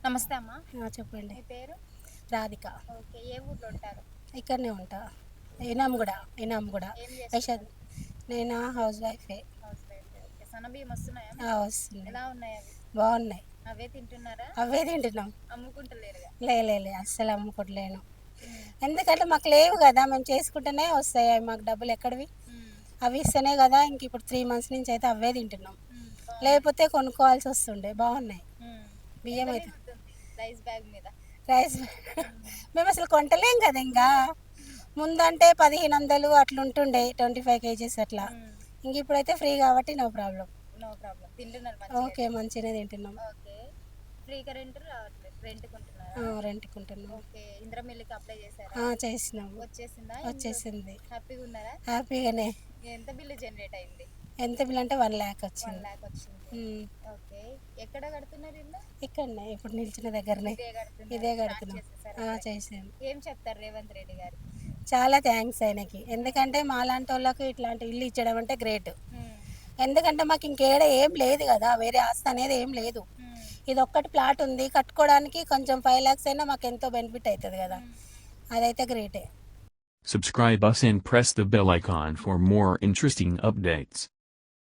నమస్తే అమ్మ. చెప్పండి. మీ పేరు? రాధిక. ఓకే. ఏ ఊర్లో ఉంటారు? ఇక్కడనే ఉంటా. ఇనాంగూడ. ఏం యశోద్. చేస్తున్నారు? నేను హౌస్ వైఫే. Housewife. ఓకే. సన్నబియ్యం వస్తున్నాయా ఆ, మీకు? వస్తున్నాయి. ఎలా ఉన్నాయి అవి? బాగున్నాయి. అవే తింటున్నారా? అవే తింటున్నాం. అమ్ముకుంటలేరుగా? లే అస్సలు అమ్ముకోవట్లేను. ఉమ్, ఎందుకంటే మాకు లేవు కదా, మేము చేసుకుంటేనే వస్తాయి అవి, మాకు డబ్బులు ఎక్కడివి? ఉమ్, అవి ఇస్తేనే కదా. ఇంక ఇప్పుడు 3 months నుంచి అయితే అవే తింటున్నాం. బాగున్నాయి. లేకపోతే కొనుక్కోవాల్సి వస్తుండే. బాగున్నాయి. ఉమ్. ఎంత బియ్యం అయితే మిగులుతుంది రైస్ బ్యాగ్ మీద? రైస్ ఉమ్, మేము అసలు కొంటలేం కదా ఇంకా. ముందంటే 1500 అట్లా ఉంటుండే, 25 kgs అట్లా. ఉమ్. ఇంక ఇప్పుడైతే ఫ్రీ కాబట్టి నో ప్రాబ్లం. No problem. తింటున్నారు మంచిగా ఓకే, అయితే. మంచిగానే తింటున్నాం. ఓకే. ఫ్రీ కరెంట్ రావట్లేదు, రెంట్ కొంటున్నారా? రెంట్కుంటున్నాం. ఓకే. ఇందిరా మిల్లుకి అప్లై చేశారా? చేసినాము. వచ్చేసిందా? ఇల్లు వచ్చేసింది. హ్యాపీగా ఉన్నారా? హ్యాపీగానే. ఎంత బిల్లు జనరేట్ అయింది? ఎంత బిల్ అంటే 1 lakh 1 వచ్చింది. లాక్ వచ్చింది. ఓకే. ఎక్కడ కడుతున్నారు ఇల్లు? ఇక్కడనే ఇప్పుడు నిల్చున్న దగ్గరనే. ఇదే కడుతున్నారు. ఇదే స్టార్ట్ కడుతున్నాం. చేసేసారు అప్పుడే. చేసాం. ఏం చెప్తారు రేవంత్ రెడ్డి గారికి? చాలా థ్యాంక్స్ ఆయనకి. ఎందుకంటే మాలాంటి వాళ్ళకు ఇట్లాంటి ఇల్లు ఇచ్చడం అంటే గ్రేట్. ఉమ్, ఎందుకంటే మాకు ఇంకేడ ఏం లేదు కదా, వేరే ఆస్తి అనేది ఏం లేదు. ఉమ్, ఇది ఒక్కటి ప్లాట్ ఉంది, కట్టుకోవడానికి కొంచెం 5 lakhs అయినా మాకు ఎంతో బెనిఫిట్ అవుతుంది కదా. ఉమ్. అదైతే గ్రేటే. Subscribe us and press the bell icon for more interesting updates.